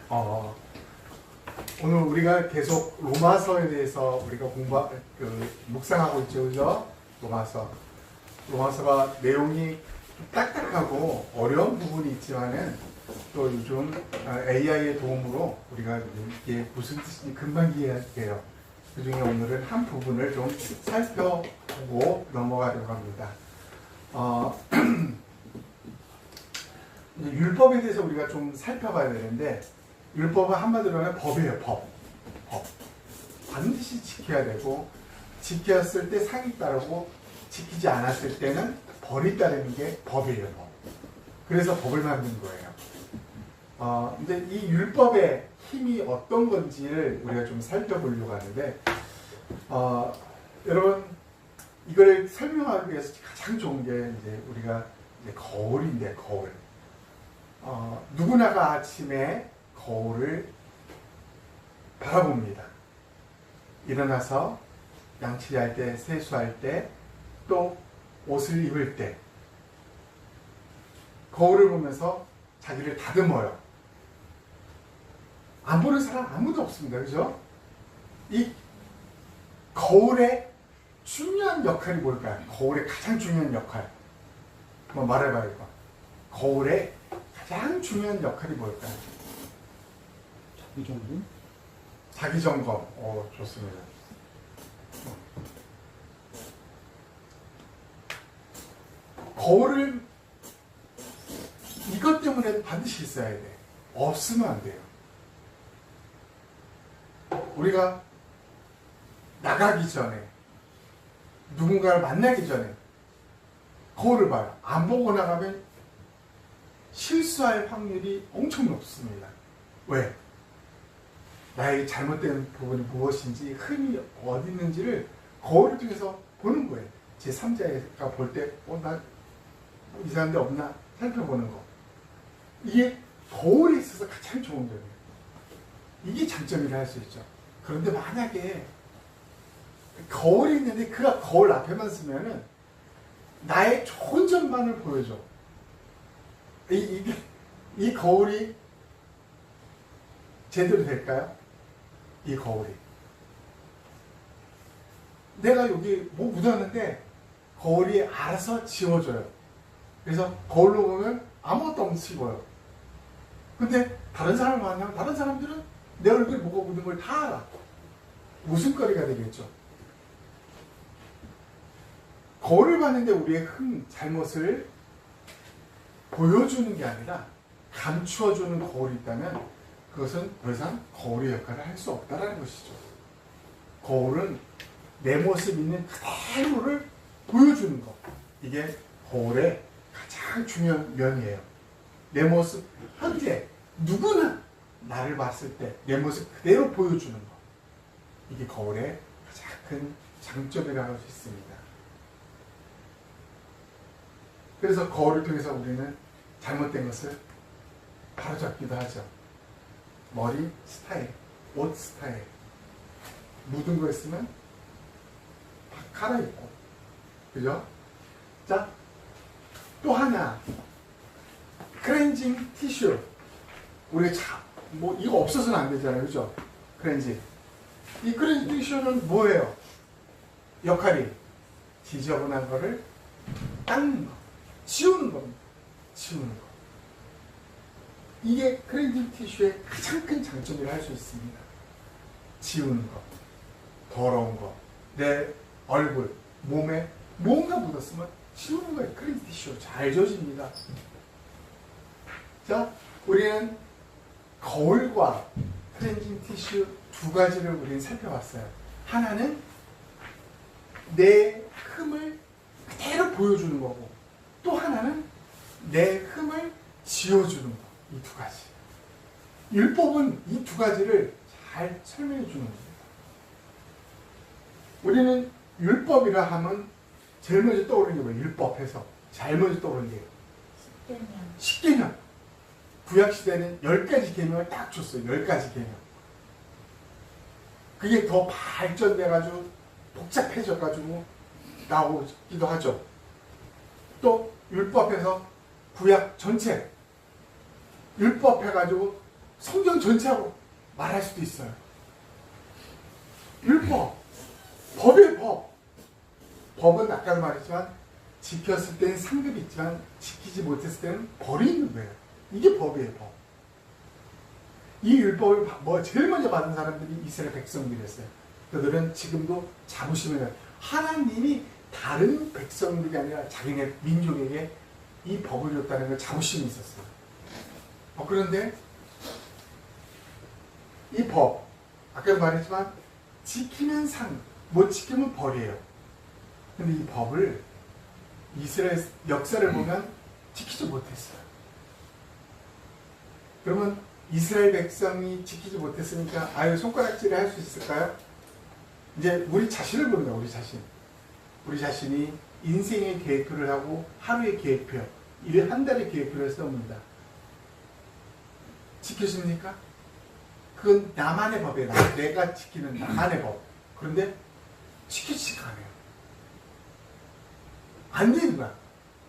어, 오늘 우리가 계속 로마서에 대해서 우리가 묵상하고 있죠, 그죠? 로마서가 내용이 딱딱하고 어려운 부분이 있지만은 또 요즘 AI의 도움으로 우리가 이게 무슨 뜻인지 금방 이해해요. 그 중에 오늘은 한 부분을 좀 살펴보고 넘어가려고 합니다. 이제 율법에 대해서 우리가 좀 살펴봐야 되는데, 율법은 한마디로 하면 법이에요, 법. 반드시 지켜야 되고, 지켰을 때 상이 따르고, 지키지 않았을 때는 벌이 따르는 게 법이에요, 법. 그래서 법을 만든 거예요. 근데 이 율법의 힘이 어떤 건지를 우리가 좀 살펴보려고 하는데, 여러분, 이걸 설명하기 위해서 가장 좋은 게 이제 우리가 이제 거울인데, 거울. 누구나가 아침에 거울을 바라봅니다. 일어나서 양치할 때, 세수할 때, 또 옷을 입을 때 거울을 보면서 자기를 다듬어요. 안 보는 사람 아무도 없습니다. 그죠? 이 거울의 중요한 역할이 뭘까요? 거울의 가장 중요한 역할. 한번 말해봐요. 이거. 거울의 가장 중요한 역할이 뭘까요? 자기점검? 자기점검. 좋습니다. 거울을 이것 때문에 반드시 있어야 돼. 없으면 안 돼요. 우리가 나가기 전에, 누군가를 만나기 전에 거울을 봐요. 안 보고 나가면 실수할 확률이 엄청 높습니다. 왜? 나의 잘못된 부분이 무엇인지, 흠이 어디 있는지를 거울을 통해서 보는 거예요. 제3자가 볼 때, 나 이상한 데 없나? 살펴보는 거. 이게 거울에 있어서 가장 좋은 점이에요. 이게 장점이라 할 수 있죠. 그런데 만약에 거울이 있는데 그가 거울 앞에만 서면은 나의 좋은 점만을 보여줘. 이 거울이 제대로 될까요? 이 거울이. 내가 여기 뭐 묻었는데 거울이 알아서 지워줘요. 그래서 거울로 보면 아무것도 없이 보여. 근데 다른 사람을 만나면 다른 사람들은 내 얼굴에 뭐가 묻은 걸 다 알아. 웃음거리가 되겠죠. 거울을 봤는데 우리의 잘못을 보여주는 게 아니라 감추어주는 거울이 있다면 그것은 더 이상 거울의 역할을 할 수 없다는 것이죠. 거울은 내 모습 있는 그대로를 보여주는 것. 이게 거울의 가장 중요한 면이에요. 내 모습, 현재 누구나 나를 봤을 때 내 모습 그대로 보여주는 것. 이게 거울의 가장 큰 장점이라고 할 수 있습니다. 그래서 거울을 통해서 우리는 잘못된 것을 바로잡기도 하죠. 머리 스타일, 옷 스타일. 묻은 거 있으면 갈아입고. 그죠? 자, 또 하나. 클렌징 티슈. 우리가 이거 없어서는 안 되잖아요. 그죠? 클렌징. 이 클렌징 티슈는 뭐예요? 역할이 지저분한 거를 닦는 거. 지우는 겁니다. 지우는 거. 이게 클렌징 티슈의 가장 큰 장점이라 할 수 있습니다. 지우는 거. 더러운 거. 내 얼굴, 몸에 뭔가 묻었으면 지우는 거예요. 클렌징 티슈로 잘 지워집니다. 자, 우리는 거울과 클렌징 티슈 두 가지를 우리는 살펴봤어요. 하나는 내 흠을 그대로 보여주는 거고, 또 하나는 내 흠을 지워주는 거. 이 두 가지. 율법은 이 두 가지를 잘 설명해 주는 겁니다. 우리는 율법이라 하면 제일 먼저 떠오르는 게 뭐예요? 율법에서 제일 먼저 떠오르는 게 10계명. 구약시대는 10가지 계명을 딱 줬어요. 10가지 계명. 그게 더 발전돼가지고 복잡해져가지고 나오기도 하죠. 또 율법에서 구약 전체 율법 해가지고 성경 전체하고 말할 수도 있어요. 율법, 법의 법. 법은 아까도 말했지만 지켰을 때는 상급이 있지만 지키지 못했을 때는 벌이 있는 거예요. 이게 법이에요, 법. 이 율법을 제일 먼저 받은 사람들이 이스라엘 백성들이었어요. 그들은 지금도 자부심을 해요. 하나님이 다른 백성들이 아니라 자기네 민족에게 이 법을 줬다는 걸 자부심이 있었어요. 그런데 이 법, 아까도 말했지만 지키면 상, 못 지키면 벌이에요. 근데 이 법을 이스라엘 역사를 보면 지키지 못했어요. 그러면 이스라엘 백성이 지키지 못했으니까 아유 손가락질을 할 수 있을까요? 이제 우리 자신을 보는 거예요. 우리 자신. 우리 자신이 인생의 계획표를 하고 하루의 계획표, 한 달의 계획표를 써옵니다. 지켜집니까? 그건 나만의 법이에요. 내가 지키는 나만의 법. 그런데 지키지가 않아요. 안 되는 거야.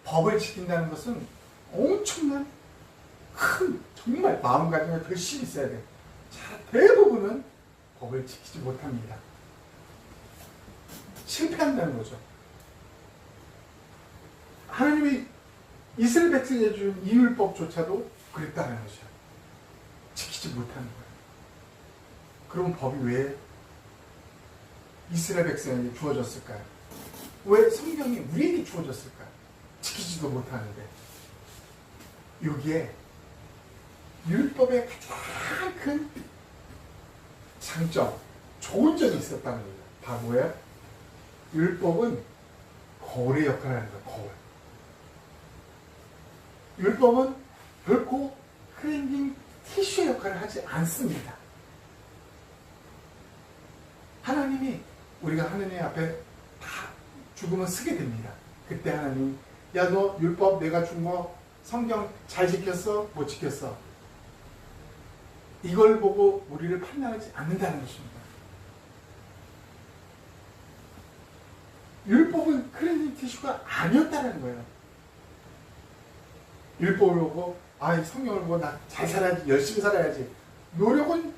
법을 지킨다는 것은 엄청난 큰 정말 마음가짐에 결심이 있어야 돼요. 대부분은 법을 지키지 못합니다. 실패한다는 거죠. 하나님이 이스라엘 백성에게 준 이 율법조차도 그랬다는 것이죠. 지키지 못하는 거예요. 그럼 법이 왜 이스라엘 백성에게 주어졌을까요? 왜 성경이 우리에게 주어졌을까요? 지키지도 못하는데. 여기에 율법의 가장 큰 장점, 좋은 점이 있었다는 거예요. 다 뭐예요? 율법은 거울의 역할을 하는 거예요. 거울. 율법은 결코 클렌징 티슈의 역할을 하지 않습니다. 하나님이 우리가 하느님 앞에 다 죽으면 쓰게 됩니다. 그때 하나님, 야 너 율법 내가 준 거 성경 잘 지켰어? 못 지켰어? 이걸 보고 우리를 판단하지 않는다는 것입니다. 율법은 클렌징 티슈가 아니었다는 거예요. 율법을 보고 성경을 보고 나 잘 살아야지, 열심히 살아야지. 노력은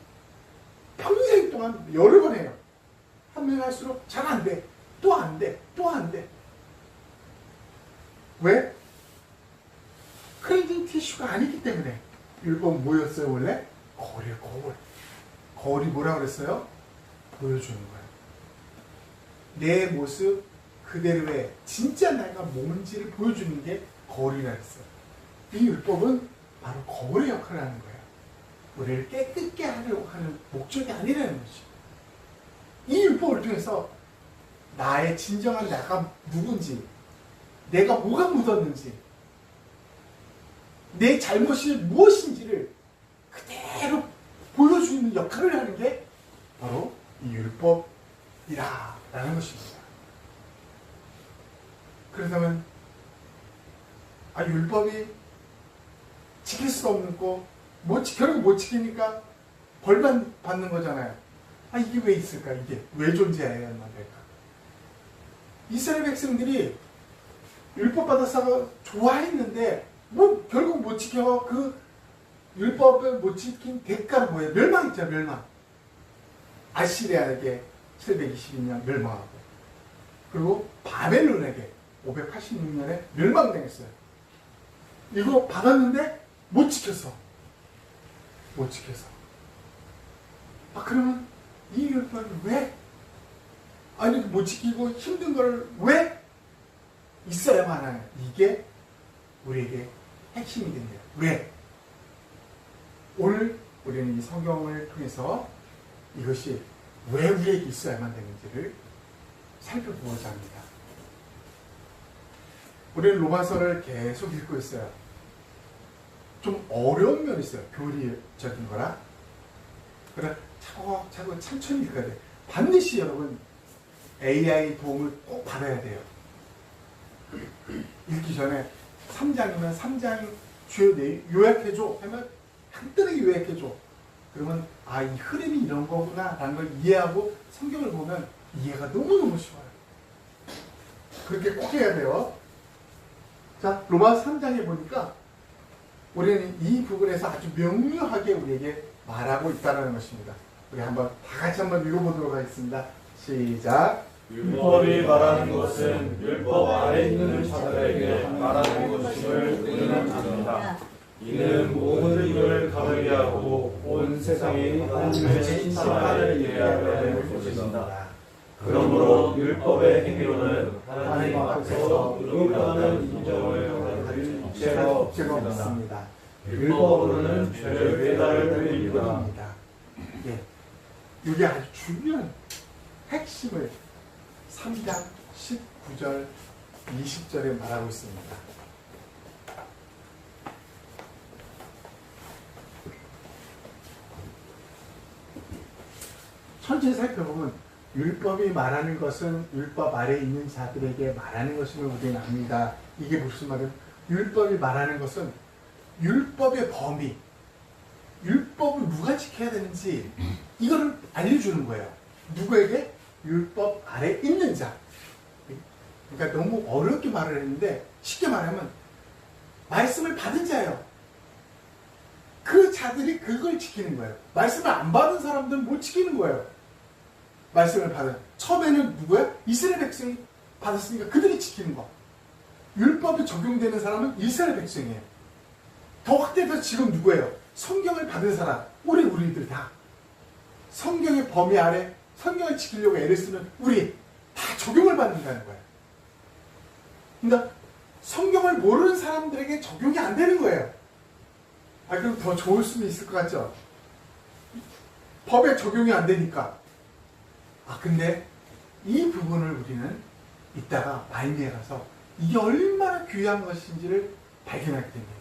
평생 동안 여러 번 해요. 하면 할수록 잘 안 돼. 또 안 돼. 또 안 돼. 왜? 클렌징 티슈가 아니기 때문에. 율법은 뭐였어요 원래? 거울이에요. 거울. 거울이 뭐라고 그랬어요? 보여주는 거예요. 내 모습 그대로의 진짜 내가 뭔지를 보여주는 게 거울이라 했어요. 이 율법은 바로 거울의 역할을 하는 거예요. 우리를 깨끗게 하려고 하는 목적이 아니라는 거죠. 이 율법을 통해서 나의 진정한 나가 누군지, 내가 뭐가 묻었는지, 내 잘못이 무엇인지를 그대로 보여주는 역할을 하는 게 바로 이 율법이라는 것입니다. 그렇다면 율법이 지킬 수 없는 거 결국 못 지키니까 벌만 받는 거잖아요. 이게 왜 있을까? 이게 왜 존재해야만 될까? 이스라엘 백성들이 율법 받아서 좋아했는데 결국 못 지켜. 그 율법을 못 지킨 대가는 뭐예요? 멸망했죠. 멸망. 아시리아에게 722년 멸망하고, 그리고 바벨론에게 586년에 멸망당했어요. 이거 받았는데 못 지켰어. 못 지켜서. 그러면 이 율법을 왜? 못 지키고 힘든 걸 왜 있어야만 하냐? 이게 우리에게 핵심이 된대요. 왜? 오늘 우리는 이 성경을 통해서 이것이 왜 우리에게 있어야만 되는지를 살펴보고자 합니다. 우리는 로마서를 계속 읽고 있어요. 좀 어려운 면이 있어요. 교리적인 거라. 그러나 차곡차곡 천천히 읽어야 돼요. 반드시 여러분 AI 도움을 꼭 받아야 돼요. 읽기 전에 3장이면 3장 주요 내용 요약해줘 하면 간단하게 요약해줘. 그러면 이 흐름이 이런 거구나 라는 걸 이해하고 성경을 보면 이해가 너무너무 쉬워요. 그렇게 꼭 해야 돼요. 자, 로마서 3장에 보니까 우리는 이 부분에서 아주 명료하게 우리에게 말하고 있다는 것입니다. 우리 한번 다 같이 한번 읽어보도록 하겠습니다. 시작. 율법이 말하는 것은 율법 아래 있는 자들에게 말하는 것임을 우리는 압니다. 이는 모든 입을 가르게 하고 온 세상이 하나님의 심판을 예하려 하는 것입니다. 그러므로 율법의 행위로는 하나님 앞에서 누구보다는 인정을 받을 죄가 죄가 없습니다. 율법으로는 죄를 배달됩니다. 예, 이게 아주 중요한 핵심을 3장 19절 20절에 말하고 있습니다. 천천히 살펴보면 율법이 말하는 것은 율법 아래에 있는 자들에게 말하는 것임을 우리는 압니다. 이게 무슨 말이에요? 율법이 말하는 것은 율법의 범위, 율법을 누가 지켜야 되는지 이거를 알려주는 거예요. 누구에게? 율법 아래 있는 자. 그러니까 너무 어렵게 말을 했는데 쉽게 말하면 말씀을 받은 자예요. 그 자들이 그걸 지키는 거예요. 말씀을 안 받은 사람들은 못 지키는 거예요. 말씀을 받은 처음에는 누구야? 이스라엘 백성이 받았으니까 그들이 지키는 거. 율법이 적용되는 사람은 이스라엘 백성이에요. 더 확대해서 지금 누구예요? 성경을 받은 사람, 우리들 다 성경의 범위 아래 성경을 지키려고 애를 쓰는 우리 다 적용을 받는다는 거예요. 그러니까 성경을 모르는 사람들에게 적용이 안 되는 거예요. 아, 그럼 더 좋을 수는 있을 것 같죠? 법에 적용이 안 되니까. 아, 근데 이 부분을 우리는 이따가 말미에 가서 이게 얼마나 귀한 것인지를 발견하게 됩니다.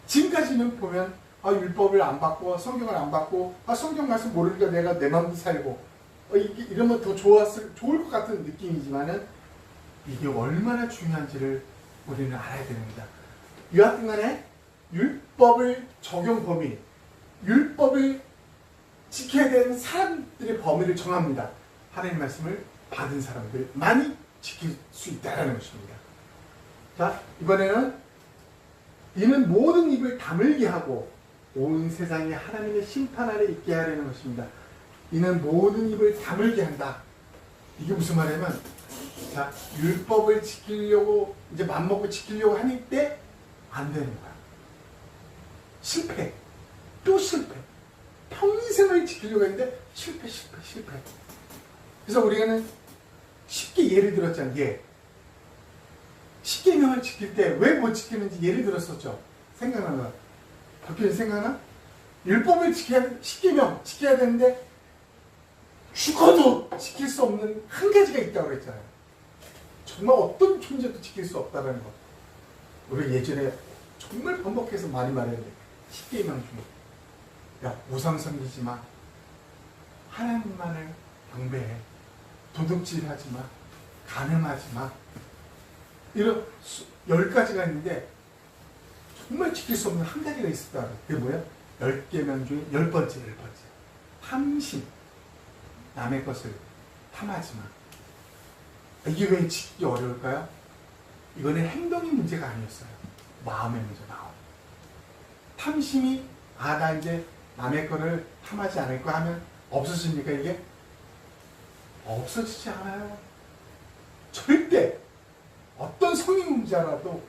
지금까지는 보면 율법을 안 받고 성경을 안 받고 성경 말씀 모르니까 내가 내 마음대로 살고 이러면 더 좋을 것 같은 느낌이지만은 이게 얼마나 중요한지를 우리는 알아야 됩니다. 여하튼 간에 율법을 적용 범위, 율법을 지켜야 되는 사람들의 범위를 정합니다. 하나님 말씀을 받은 사람들만이 지킬 수 있다는 것입니다. 자, 이번에는 이는 모든 입을 다물게 하고 온 세상이 하나님의 심판 아래 있게 하려는 것입니다. 이는 모든 입을 다물게 한다. 이게 무슨 말이냐면, 자, 율법을 지키려고 이제 맘먹고 지키려고 하니 때 안 되는 거야. 실패. 또 실패. 평생을 지키려고 했는데 실패. 그래서 우리는 쉽게 예를 들었잖아요. 예. 십계명을 지킬 때 왜 못 지키는지 예를 들었었죠. 생각나나? 박효진 생각나? 율법을 십계명 지켜야 되는데 죽어도 지킬 수 없는 한 가지가 있다고 그랬잖아요. 정말 어떤 존재도 지킬 수 없다는 것. 우리 예전에 정말 반복해서 많이 말했는데 십계명 중에 야, 우상 섬기지 마. 하나님만을 경배해. 도둑질하지 마. 간음하지 마. 이런 10가지가 있는데 정말 지킬 수 없는 한 가지가 있었다. 그게 뭐야? 10계명 중에 10번째. 탐심. 남의 것을 탐하지 마. 이게 왜 지키기 어려울까요? 이거는 행동의 문제가 아니었어요. 마음의 문제, 마음. 탐심이 나 이제 남의 거를 탐하지 않을 거 하면 없어집니까 이게? 없어지지 않아요. 절대 어떤 성인문자라도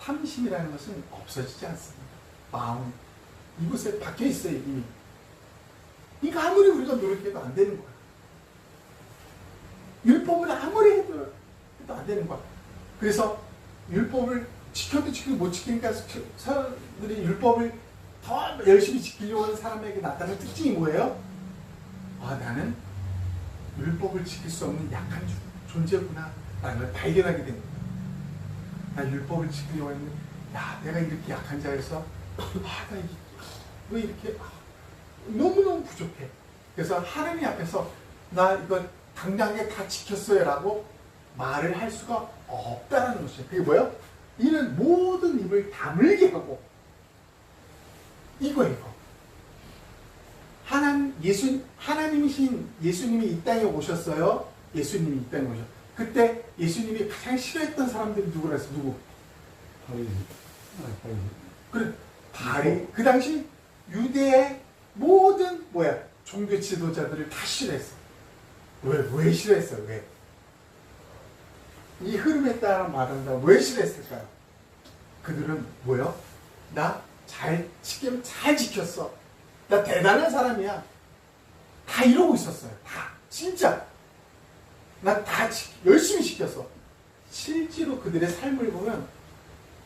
탐심이라는 것은 없어지지 않습니다. 마음 이곳에 박혀 있어요 이미. 그러니까 아무리 우리가 노력해도 안 되는 거야. 율법을 아무리 해도 안 되는 거야. 그래서 율법을 지켜도 지키고 못 지키니까 사람들이 율법을 더 열심히 지키려고 하는 사람에게 나타나는 특징이 뭐예요? 아, 나는 율법을 지킬 수 없는 약한 존재구나 라는 걸 발견하게 됩니다. 나 율법을 지키려고 했는데 야, 내가 이렇게 약한 자여서 나 왜 이렇게 너무너무 부족해. 그래서 하나님 앞에서 나 이거 당당하게 다 지켰어요 라고 말을 할 수가 없다는 것이에요. 그게 뭐예요? 이는 모든 입을 다물게 하고 이거 하나님이신 예수님이 이 땅에 오셨어요. 예수님이 이 땅에 오셨어요. 그때 예수님이 가장 싫어했던 사람들이 누구라서 누구? 그래, 바리 그 당시 유대의 모든 종교 지도자들을 다 싫어했어. 왜 싫어했어요? 왜? 이 흐름에 따라 말한다. 왜 싫어했을까요? 그들은 나 잘 지켰어. 나 대단한 사람이야. 다 이러고 있었어요. 다. 진짜. 나 다 열심히 지켰어. 실제로 그들의 삶을 보면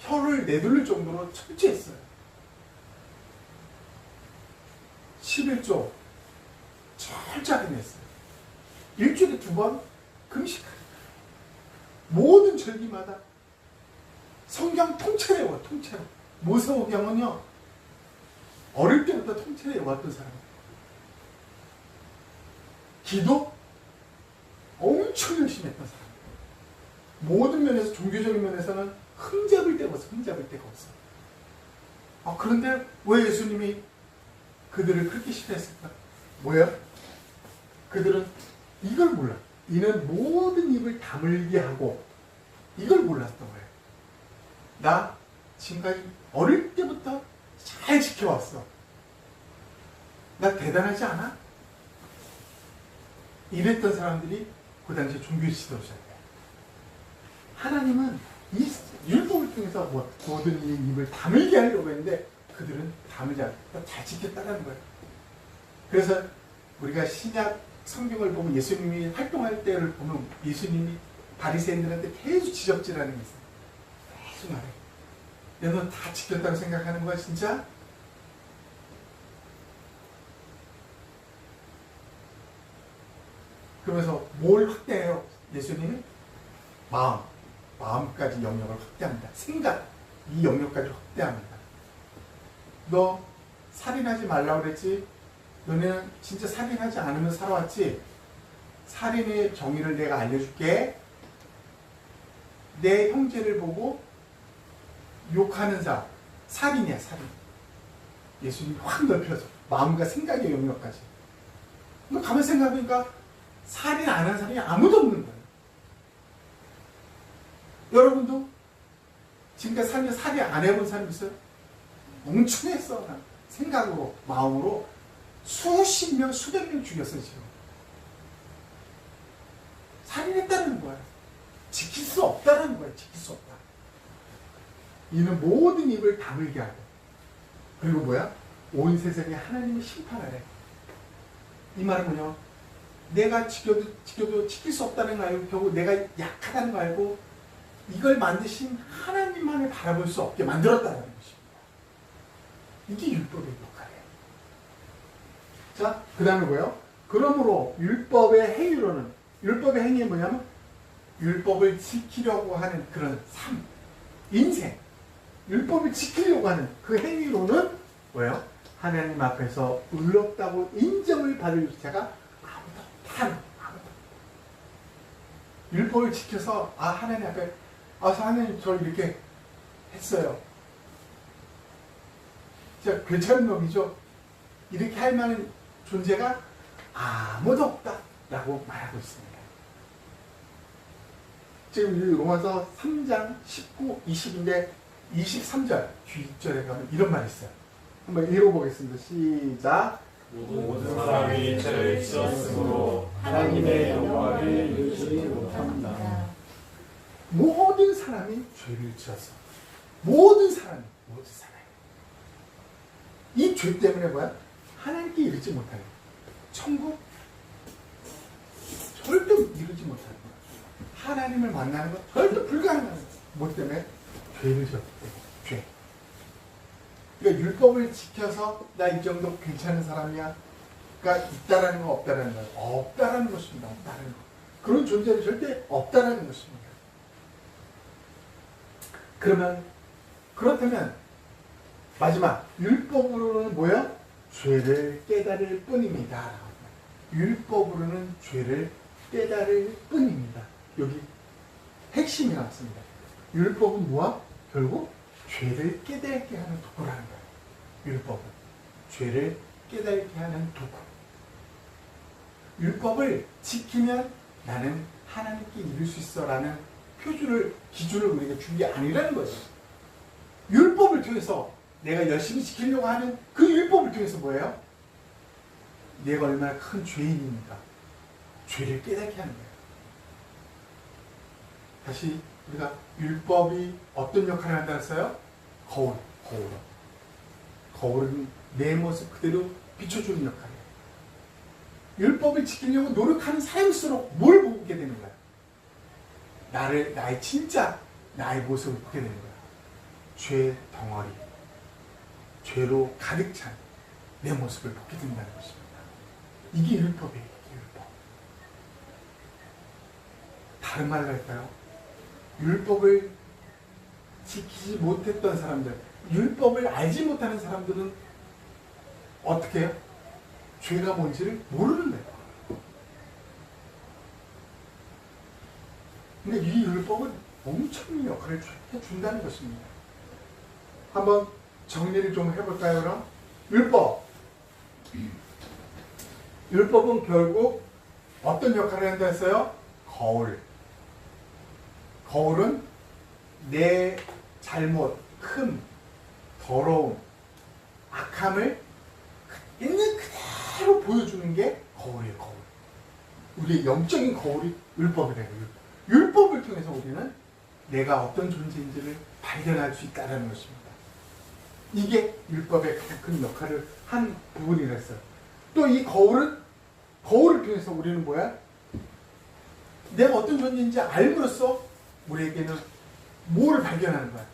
혀를 내둘릴 정도로 철저했어요. 11조 철저하게 냈어요. 일주일에 2번 금식하는 거예요. 모든 절기마다 성경 통째로 외워. 통째로. 모세오경은요 어릴 때부터 통째로 외웠던 사람이에요. 기도 엄청 열심히 했던 사람이에요. 모든 면에서 종교적인 면에서는 흠잡을 데가 없어. 그런데 왜 예수님이 그들을 그렇게 싫어했을까? 그들은 이걸 몰라. 이는 모든 입을 다물게 하고 이걸 몰랐던 거예요. 나 지금까지 어릴 때부터 잘 지켜왔어. 나 대단하지 않아? 이랬던 사람들이 그 당시 종교 지도자예요. 하나님은 이 율법을 통해서 모든 입을 다물게 하려고 했는데 그들은 다물지 않고 잘 지켰다는 거예요. 그래서 우리가 신약 성경을 보면 예수님이 활동할 때를 보면 예수님이 바리새인들한테 계속 지적질하는 게 있어요. 계속 말해. 너 다 지켰다고 생각하는 거야 진짜? 그러면서 뭘 확대해요? 예수님은 마음까지 영역을 확대합니다. 생각, 이 영역까지 확대합니다. 너 살인하지 말라고 그랬지? 너네는 진짜 살인하지 않으면 살아왔지? 살인의 정의를 내가 알려줄게. 내 형제를 보고 욕하는 자, 살인이야, 살인. 예수님이 확 넓혀서 마음과 생각의 영역까지. 너 가만 생각해보니까 살인 안 한 사람이 아무도 없는 거예요. 여러분도 지금까지 살면서 살인 안 해본 사람 있어요? 멍청했어. 생각으로, 마음으로 수십 명, 수백 명 죽였어요, 지금. 살인했다는 거야. 지킬 수 없다는 거야, 지킬 수 없다. 이는 모든 입을 다물게 하고. 그리고 온 세상에 하나님의 심판하래. 이 말은 뭐냐? 내가 지켜도 지킬 수 없다는 거 알고, 결국 내가 약하다는 거 알고, 이걸 만드신 하나님만을 바라볼 수 없게 만들었다는 것입니다. 이게 율법의 역할이에요. 자, 그 다음에 그러므로 율법의 행위는 뭐냐면, 율법을 지키려고 하는 그런 삶, 인생, 율법을 지키려고 하는 그 행위로는 하나님 앞에서 의롭다고 인정을 받을 자가 아무도 없다. 율법을 지켜서 하나님 앞에 하나님 저 이렇게 했어요. 진짜 괜찮은 놈이죠. 이렇게 할 만한 존재가 아무도 없다라고 말하고 있습니다. 지금 이 로마서 3장 19, 20인데 23절 뒷절에 가면 이런 말이 있어요. 한번 읽어보겠습니다. 시작. 모든 사람이 죄를 지었으므로 하나님의 영광을 이루지 못합니다. 모든 사람이 죄를 지었어. 모든 사람이. 이 죄 때문에 하나님께 이르지 못하는 천국 절대 이루지 못하는 거야. 하나님을 만나는 건 절대 불가능한 거야. 뭐 때문에? 죄를 지었기 때문에. 죄. 그러니까 율법을 지켜서 나 이 정도 괜찮은 사람이야. 그러니까 있다라는 거 없다라는 거야. 없다라는 것입니다. 없다라는 거. 그런 존재는 절대 없다라는 것입니다. 그렇다면 마지막 율법으로는 죄를 깨달을 뿐입니다. 율법으로는 죄를 깨달을 뿐입니다. 여기 핵심이 나왔습니다. 율법은 결국 죄를 깨닫게 하는 도구라는 거예요. 율법은 죄를 깨닫게 하는 도구. 율법을 지키면 나는 하나님께 이룰 수 있어라는 기준을 우리가 준 게 아니라는 거죠. 율법을 통해서 내가 열심히 지키려고 하는 그 율법을 통해서 뭐예요? 내가 얼마나 큰 죄인입니까? 죄를 깨닫게 하는 거예요. 다시 우리가 율법이 어떤 역할을 한다 했어요? 거울. 거울은 내 모습 그대로 비춰주는 역할이에요. 율법을 지키려고 노력하는 사람일수록 뭘 보게 되는 거야? 나의 진짜 나의 모습을 보게 되는 거야. 죄 덩어리, 죄로 가득 찬 내 모습을 보게 된다는 것입니다. 이게 율법이에요. 이게 율법. 다른 말로 할까요? 율법을 지키지 못했던 사람들, 율법을 알지 못하는 사람들은 어떻게 해요? 죄가 뭔지를 모르는 거예요. 근데 이 율법은 엄청난 역할을 해준다는 것입니다. 한번 정리를 좀 해볼까요, 그럼? 율법은 결국 어떤 역할을 한다 했어요? 거울. 거울은 내 잘못, 흠, 더러움, 악함을 있는 그대로 보여주는 게 거울이에요, 거울. 우리의 영적인 거울이 율법이래요, 율법을 통해서 우리는 내가 어떤 존재인지를 발견할 수 있다는 것입니다. 이게 율법의 가장 큰 역할을 한 부분이랬어요. 또 이 거울을 통해서 우리는 뭐야? 내가 어떤 존재인지 알므로써 우리에게는 뭘 발견하는 거야?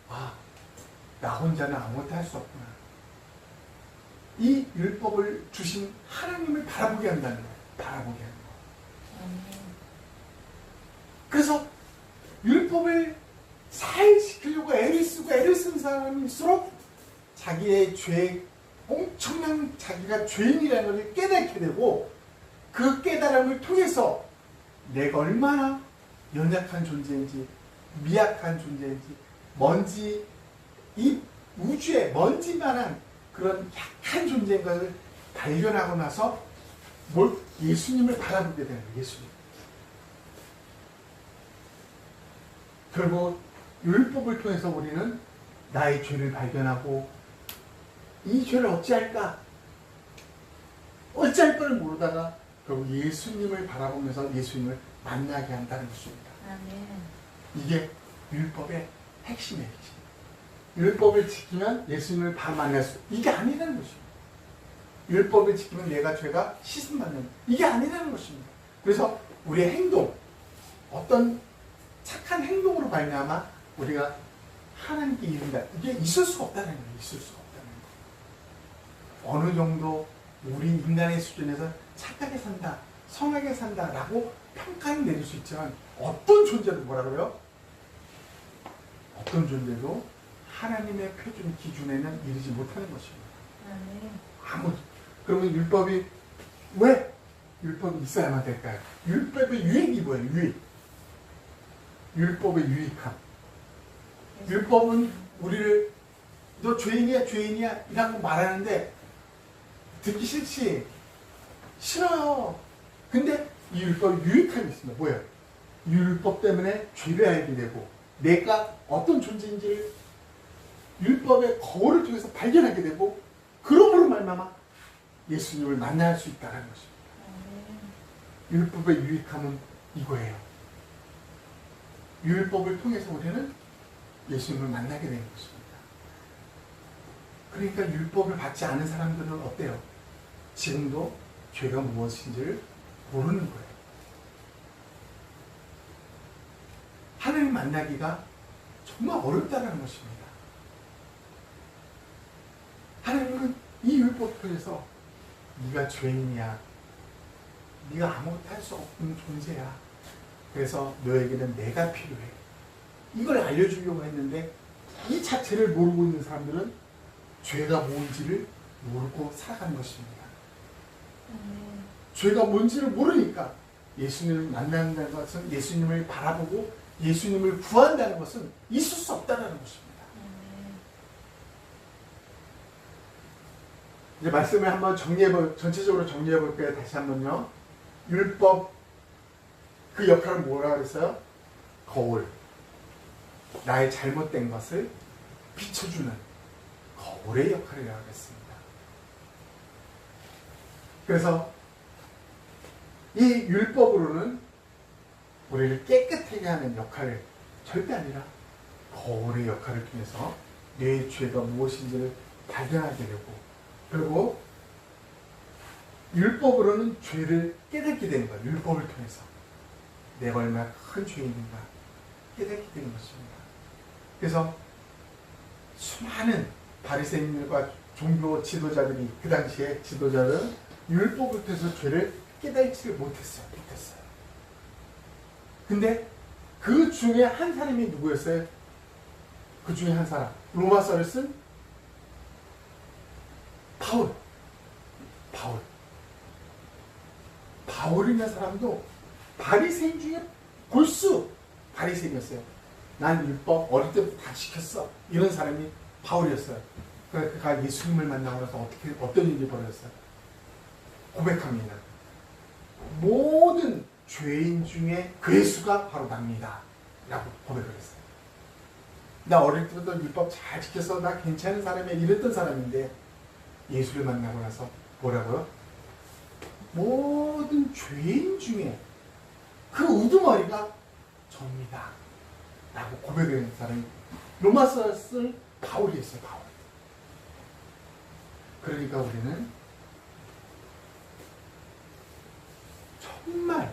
아, 나 혼자는 아무것도 할 수 없구나. 이 율법을 주신 하나님을 바라보게 한다는 거예요. 바라보게 하는 거예요. 그래서 율법을 잘 지키려고 애를 쓰고 애를 쓴 사람일수록 자기의 죄, 엄청난 자기가 죄인이라는 것을 깨닫게 되고 그 깨달음을 통해서 내가 얼마나 연약한 존재인지 미약한 존재인지 이 우주에 먼지만한 그런 약한 존재인 것을 발견하고 나서 예수님을 바라보게 되는 거예요. 예수님. 결국 율법을 통해서 우리는 나의 죄를 발견하고 이 죄를 어찌할까? 어찌할 걸 모르다가 결국 예수님을 바라보면서 예수님을 만나게 한다는 것입니다. 아멘. 이게 율법의 핵심이에요. 핵심. 율법을 지키면 예수님을 바로 만날 수, 이게 아니라는 것입니다. 율법을 지키면 내가 죄가 씻음받는, 이게 아니라는 것입니다. 그래서 우리의 행동, 어떤 착한 행동으로 말미암아 우리가 하나님께 이른다, 이게 있을 수가 없다는 거예요. 있을 수가 없다는 거예요. 어느 정도 우리 인간의 수준에서 착하게 산다, 선하게 산다라고 평가는 내릴 수 있지만 어떤 존재도 뭐라고요? 어떤 존재도 하나님의 표준 기준에는 이르지 못하는 것입니다. 아멘. 그러면 율법이 왜 율법이 있어야만 될까요? 율법의 유익이 뭐예요? 유익. 율법의 유익함. 율법은 우리를 너 죄인이야 이라고 말하는데 듣기 싫지? 싫어요. 근데 이 율법의 유익함이 있습니다. 뭐예요? 율법 때문에 죄를 알게 되고 내가 어떤 존재인지를 율법의 거울을 통해서 발견하게 되고 그러므로 말미암아 예수님을 만날 수 있다는 것입니다. 율법의 유익함은 이거예요. 율법을 통해서 우리는 예수님을 만나게 되는 것입니다. 그러니까 율법을 받지 않은 사람들은 어때요? 지금도 죄가 무엇인지를 모르는 거예요. 하나님 만나기가 정말 어렵다는 것입니다. 하나님은 이 율법 통해서 네가 죄인이야, 네가 아무것도 할 수 없는 존재야, 그래서 너에게는 내가 필요해, 이걸 알려주려고 했는데 이 자체를 모르고 있는 사람들은 죄가 뭔지를 모르고 살아가는 것입니다. 죄가 뭔지를 모르니까 예수님을 만난다는 것은, 예수님을 바라보고 예수님을 구한다는 것은 있을 수 없다는 것입니다. 이제 말씀을 한번 전체적으로 정리해 볼게요. 다시 한번요. 율법, 그 역할은 뭐라 그랬어요? 거울. 나의 잘못된 것을 비춰주는 거울의 역할을 하겠습니다. 그래서 이 율법으로는 우리를 깨끗하게 하는 역할을 절대 아니라 거울의 역할을 통해서 내 죄가 무엇인지를 발견하게 되고, 그리고 율법으로는 죄를 깨닫게 되는 거예요. 율법을 통해서 내가 얼마나 큰 죄인인가 깨닫게 되는 것입니다. 그래서 수많은 바리새인들과 종교 지도자들이, 그 당시에 지도자들은 율법을 통해서 죄를 깨닫지를 못했어요. 근데 그 중에 한 사람이 누구였어요? 그 중에 한 사람, 로마서를 쓴 바울이라는 사람도 바리새인 중에 골수 바리새인이었어요. 난 율법 어릴 때부터 다 지켰어, 이런 사람이 바울이었어요. 그러니까 그가 예수님을 만나고 나서 어떤 일이 벌어졌어요? 고백합니다. 모든 죄인 중에 괴수가 바로 납니다 라고 고백을 했어요. 나 어릴 때부터 율법 잘 지켜서 나 괜찮은 사람이야 이랬던 사람인데, 예수를 만나고 나서 뭐라고요? 모든 죄인 중에 그 우두머리가 접니다 라고 고백을 했는 사람이 로마서를 쓸 바울이었어요. 바울. 그러니까 우리는 정말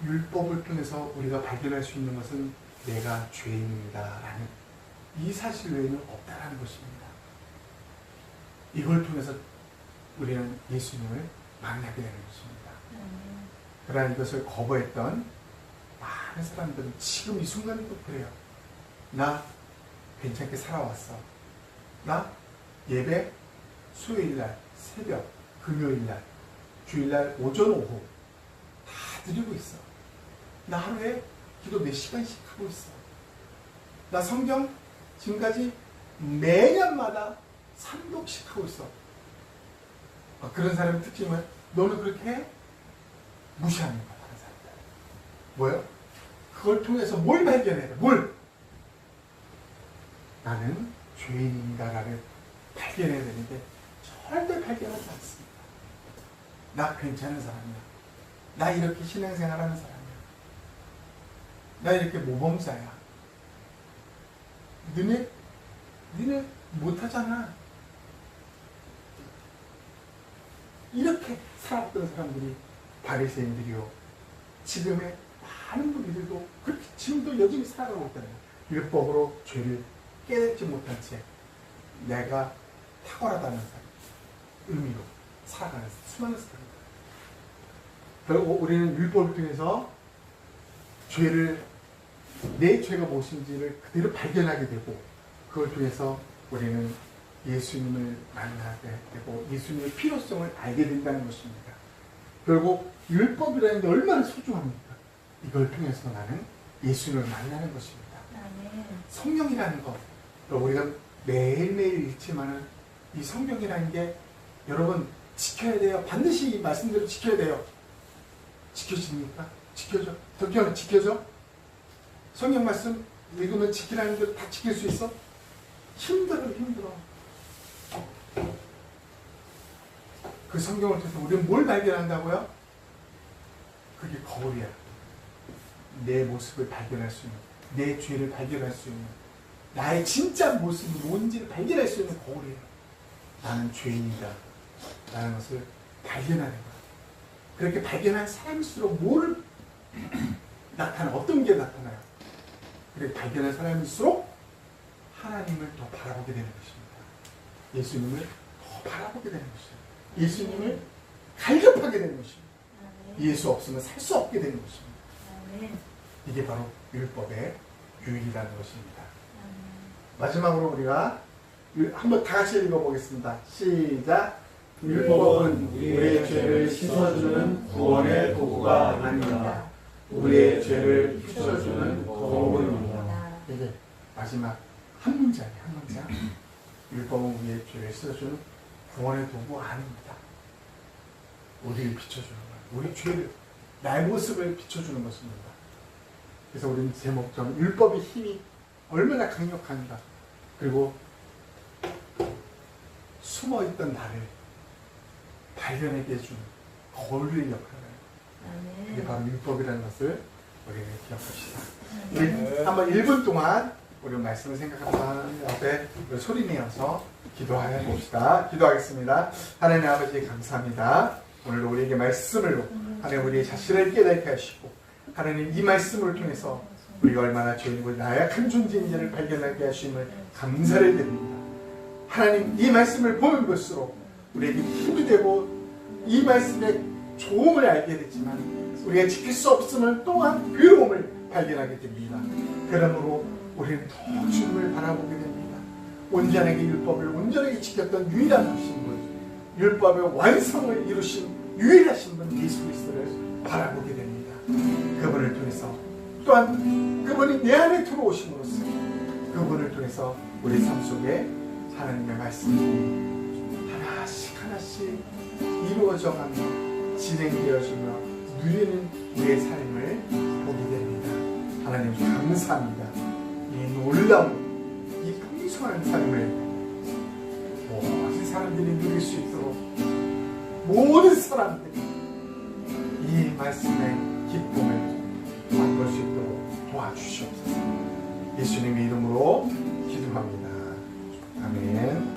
율법을 통해서 우리가 발견할 수 있는 것은 내가 죄인이다라는 이 사실 외에는 없다라는 것입니다. 이걸 통해서 우리는 예수님을 만나게 되는 것입니다. 그러나 이것을 거부했던 많은 사람들은 지금 이 순간에도 그래요. 나 괜찮게 살아왔어. 나 예배 수요일날, 새벽, 금요일날, 주일날 오전, 오후 다 드리고 있어. 나 하루에 기도 몇 시간씩 하고 있어. 나 성경 지금까지 매년마다 3독씩 하고 있어. 그런 사람의 특징은 너는 그렇게 해? 무시하는 거야. 다른 사람들. 뭐예요? 그걸 통해서 뭘 발견해야 돼? 뭘? 나는 죄인인가를 발견해야 되는데 절대 발견하지 않습니다. 나 괜찮은 사람이야. 나 이렇게 신앙생활하는 사람이야. 나 이렇게 모범자야. 너네 못하잖아. 이렇게 살았던 사람들이 바리새인들이요. 지금의 많은 분들도 그렇게 지금도 여전히 살아가고 있다는 거예요. 율법으로 죄를 깨닫지 못한 채 내가 탁월하다는 의미로 살아가는 수많은 사람들. 결국 우리는 율법을 통해서 내 죄가 무엇인지를 그대로 발견하게 되고, 그걸 통해서 우리는 예수님을 만나게 되고 예수님의 필요성을 알게 된다는 것입니다. 결국 율법이라는 게 얼마나 소중합니까? 이걸 통해서 나는 예수님을 만나는 것입니다. 성경이라는 것, 우리가 매일매일 읽지만은 이 성경이라는 게 여러분 지켜야 돼요. 반드시 이 말씀대로 지켜야 돼요. 지켜집니까? 지켜져? 지켜져? 성경 말씀 읽으면 지키라는 걸 다 지킬 수 있어? 힘들어. 그 성경을 통해서 우리는 뭘 발견한다고요? 그게 거울이야. 내 모습을 발견할 수 있는, 내 죄를 발견할 수 있는, 나의 진짜 모습이 뭔지를 발견할 수 있는 거울이에요. 나는 죄인이다 라는 것을 발견하는 거야. 그렇게 발견한 사람일수록 뭐를 어떤 게 나타나요? 그렇게 발견한 사람일수록 하나님을 더 바라보게 되는 것입니다. 예수님을 더 바라보게 되는 것입니다. 예수님을 갈급하게 되는 것입니다. 예수 없으면 살 수 없게 되는 것입니다. 이게 바로 율법의 유익이라는 것입니다. 마지막으로 우리가 한번 다 같이 읽어보겠습니다. 시작. 율법은 우리의 죄를 씻어주는 구원의 도구가 아닙니다. 우리의 죄를 비춰주는 거울입니다. 이게 마지막 한 문장이에요. 한 문장. 율법은 우리의 죄를 씻어주는 구원의 도구 아닙니다. 우리를 비춰주는 거예요. 우리 죄를, 나의 모습을 비춰주는 것입니다. 그래서 우리는 제목처럼 율법의 힘이 얼마나 강력한가. 그리고 숨어있던 나를 발견하게 해주는 거울의 역할을. 이게 바로 율법이라는 것을 우리는 기억합시다. 우리 한번 1분 동안 우리 말씀을 생각하면서 하나님 앞에 소리 내어서 기도해 봅시다. 기도하겠습니다. 하나님 아버지 감사합니다. 오늘도 우리에게 말씀을 하나님 우리의 자신을 깨닫게 하시고 하나님 이 말씀을 통해서 우리가 얼마나 죄인이고 나약한 존재인지를 발견하게 하심을 감사를 드립니다. 하나님 이 말씀을 보면 볼수록 우리에게 힘이 되고 이 말씀의 좋음을 알게 되지만 우리가 지킬 수 없음을 또한 괴로움을 발견하게 됩니다. 그러므로 우리는 더 주님을 바라보게 됩니다. 온전하게 율법을 온전하게 지켰던 유일한 분, 율법의 완성을 이루신 유일하신 분 예수 그리스도를 바라보게 됩니다. 그분을 통해서 또한 그분이 내 안에 들어오심으로써 그분을 통해서 우리 삶 속에 하나님의 말씀이 하나씩 하나씩 이루어져가며 진행되어지며 누리는 우리의 삶을 보게 됩니다. 하나님 감사합니다. 이 놀라운 이 풍성한 삶을 모든 사람들이 누릴 수 있도록 모든 사람들이 이 말씀의 기쁨을 맛볼 수 있도록 도와주시옵소서. 예수님의 이름으로 기도합니다. 아멘.